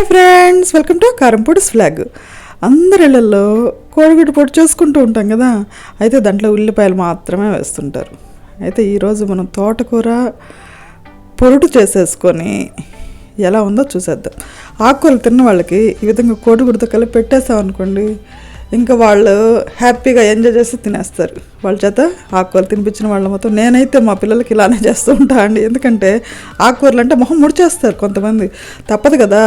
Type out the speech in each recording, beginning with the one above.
Hi friends, welcome to karyampudi'sVlog. అందరి ఇళ్ళల్లో కోడిగుడ్డు పొడి చేసుకుంటూ ఉంటాం కదా. అయితే దాంట్లో ఉల్లిపాయలు మాత్రమే వేస్తుంటారు. అయితే ఈరోజు మనం తోటకూర పొరుటు చేసేసుకొని ఎలా ఉందో చూసేద్దాం. ఆకుకూరలు తిన్న వాళ్ళకి ఈ విధంగా కోడిగుడ్డుతో కలిపి పెట్టేసాం అనుకోండి, ఇంకా వాళ్ళు హ్యాపీగా ఎంజాయ్ చేసి తినేస్తారు. వాళ్ళ చేత ఆకుకూరలు తినిపించిన వాళ్ళ మొత్తం. నేనైతే మా పిల్లలకి ఇలానే చేస్తూ ఉంటా అండి. ఎందుకంటే ఆకుకూరలు అంటే మొహం ముడిచేస్తారు కొంతమంది. తప్పదు కదా,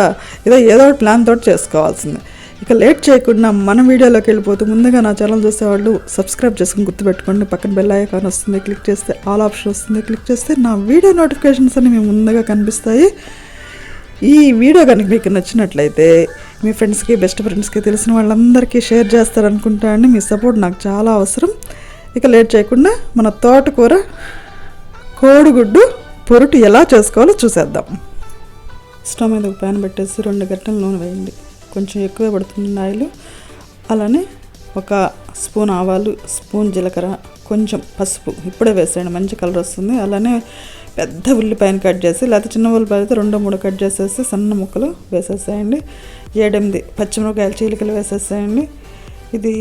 ఏదో ఒకటి ప్లాన్ తోటి చేసుకోవాల్సింది. ఇక లేట్ చేయకుండా మన వీడియోలోకి వెళ్ళిపోతూ ముందుగా నా ఛానల్ చూసేవాళ్ళు సబ్స్క్రైబ్ చేసుకుని గుర్తుపెట్టుకోండి. పక్కన బెల్ ఐకాన్ వస్తుంది, క్లిక్ చేస్తే ఆల్ ఆప్షన్ వస్తుంది. క్లిక్ చేస్తే నా వీడియో నోటిఫికేషన్స్ అన్ని మీకు ముందుగా కనిపిస్తాయి. ఈ వీడియో కనుక మీకు నచ్చినట్లయితే మీ ఫ్రెండ్స్కి, బెస్ట్ ఫ్రెండ్స్కి, తెలిసిన వాళ్ళందరికీ షేర్ చేస్తారనుకుంటా అండి. మీ సపోర్ట్ నాకు చాలా అవసరం. ఇక లేట్ చేయకుండా మన తోటకూర కోడిగుడ్డు పొరుటు ఎలా చేసుకోవాలో చూసేద్దాం. స్టవ్ మీద ఒక ప్యాన్ పెట్టేసి 2 గంటల నూనె వేయండి. కొంచెం ఎక్కువే పడుతుంది ఆయిల్. అలానే ఒక స్పూన్ ఆవాలు, స్పూన్ జీలకర్ర, కొంచెం పసుపు ఇప్పుడే వేసేయండి, మంచి కలర్ వస్తుంది. అలానే పెద్ద ఉల్లిపాయను కట్ చేసి, లేకపోతే చిన్న ఉల్లిపాయ అయితే 2-3 కట్ చేసేసి సన్న ముక్కలు వేసేసేయండి. 7-8 పచ్చిమిరపకాయలు చీలికలు వేసేసేయండి. ఇది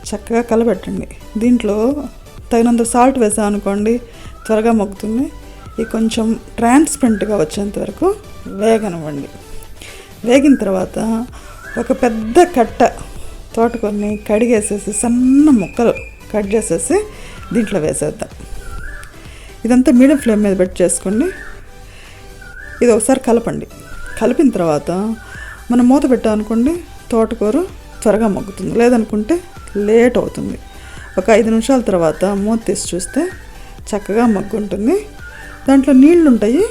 చక్కగా కలబెట్టండి. దీంట్లో తగినంత సాల్ట్ వేసామనుకోండి, త్వరగా మగ్గుతుంది. ఇది కొంచెం ట్రాన్స్పరెంట్గా వచ్చేంత వరకు వేగనివ్వండి. వేగిన తర్వాత ఒక పెద్ద కట్ట తోటకూరని కడిగేసేసి సన్న ముక్కలు కట్ చేసేసి దీంట్లో వేసేద్దాం. ఇదంతా మీడియం ఫ్లేమ్ మీద పెట్టి చేసుకోండి. ఇది ఒకసారి కలపండి. కలిపిన తర్వాత మనం మూత పెట్టామనుకోండి, తోటకూర త్వరగా మగ్గుతుంది. లేదనుకుంటే లేట్ అవుతుంది. ఒక 5 నిమిషాల తర్వాత మూత తీసి చూస్తే చక్కగా మగ్గుంటుంది. దాంట్లో నీళ్లు ఉంటాయి,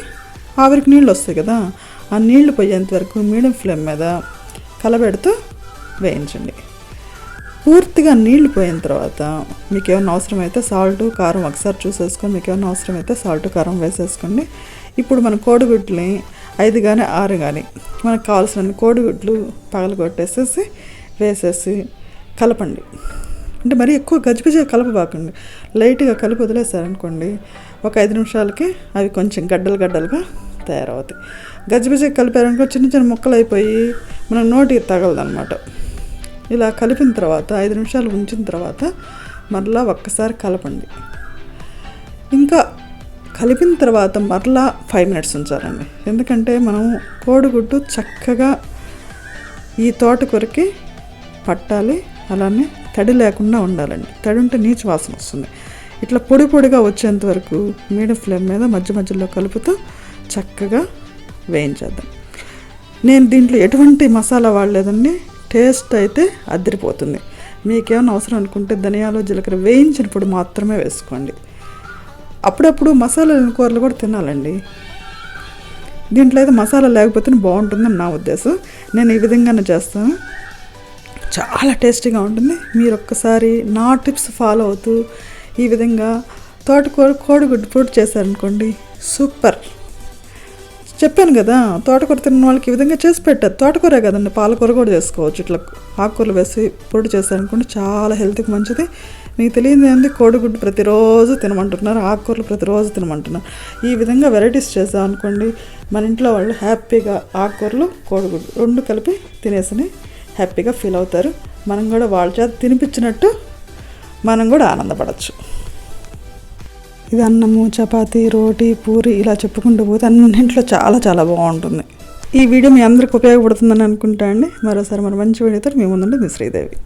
ఆవిరికి నీళ్ళు వస్తాయి కదా, ఆ నీళ్లు పోయేంత వరకు మీడియం ఫ్లేమ్ మీద కలబెడుతూ వేయించండి. పూర్తిగా నీళ్లు పోయిన తర్వాత మీకు ఏమైనా అవసరమైతే సాల్ట్, కారం ఒకసారి చూసేసుకొని మీకు ఏమైనా అవసరమైతే సాల్ట్, కారం వేసేసుకోండి. ఇప్పుడు మన కోడిగుడ్లని 5 కానీ 6 కానీ మనకు కావాల్సిన కోడిగుడ్లు పగలగొట్టేసేసి వేసేసి కలపండి. అంటే మరీ ఎక్కువ గజిబిజిగా కలపబాకండి. లైట్గా కలిపి వదిలేసారనుకోండి, ఒక 5 నిమిషాలకి అవి కొంచెం గడ్డలుగా తయారవుతాయి. గజిబిజిగా కలిపారనుకో చిన్న చిన్న ముక్కలు అయిపోయి మన నోటికి తగలదనమాట. ఇలా కలిపిన తర్వాత 5 నిమిషాలు ఉంచిన తర్వాత మరలా ఒక్కసారి కలపండి. ఇంకా కలిపిన తర్వాత మరలా 5 మినిట్స్ ఉంచాలండి. ఎందుకంటే మనం కోడిగుడ్డు చక్కగా ఈ తోటకూరకి పట్టాలి. అలానే తడి లేకుండా ఉండాలండి. తడి ఉంటే నీచు వాసన వస్తుంది. ఇట్లా పొడి పొడిగా వచ్చేంత వరకు మీడియం ఫ్లేమ్ మీద మధ్యలో కలుపుతూ చక్కగా వేయించేద్దాం. నేను దీంట్లో ఎటువంటి మసాలా వాడలేదండి. టేస్ట్ అయితే అదిరిపోతుంది. మీకేమైనా అవసరం అనుకుంటే ధనియాలు, జీలకర్ర వేయించినప్పుడు మాత్రమే వేసుకోండి. అప్పుడప్పుడు మసాలా కూరలు కూడా తినాలండి. దీంట్లో అయితే మసాలా లేకపోతే బాగుంటుందని నా ఉద్దేశం. నేను ఈ విధంగానే చేస్తాను. చాలా టేస్టీగా ఉంటుంది. మీరు ఒక్కసారి నా టిప్స్ ఫాలో అవుతూ ఈ విధంగా తోటకూర కోడిగుడ్డు పొడి చేశారనుకోండి, సూపర్. చెప్పాను కదా, తోటకూర తిన్న వాళ్ళకి ఈ విధంగా చేసి పెట్టారు. తోటకూరే కదండి, పాలకూర కూడా చేసుకోవచ్చు. ఇట్లా ఆకుకూరలు వేసి పొడి చేశారనుకోండి, చాలా హెల్త్కి మంచిది. మీకు తెలియదు ఏంది, కోడిగుడ్డు ప్రతిరోజు తినమంటున్నారు, ఆకుకూరలు ప్రతిరోజు తినమంటున్నారు. ఈ విధంగా వెరైటీస్ చేసామనుకోండి, మన ఇంట్లో వాళ్ళు హ్యాపీగా ఆకుకూరలు, కోడిగుడ్డు 2 కలిపి తినేసి హ్యాపీగా ఫీల్ అవుతారు. మనం కూడా వాళ్ళ చేత తినిపించినట్టు మనం కూడా ఆనందపడవచ్చు. ఇది అన్నము, చపాతీ, రోటీ, పూరి ఇలా చెప్పుకుంటూ పోతే అన్నింట్లో చాలా చాలా బాగుంటుంది. ఈ వీడియో మీ అందరికి ఉపయోగపడుతుందని అనుకుంటా అండి. మరోసారి మన మంచి వీడియోతో మీ ముందుంటే మీ శ్రీదేవి.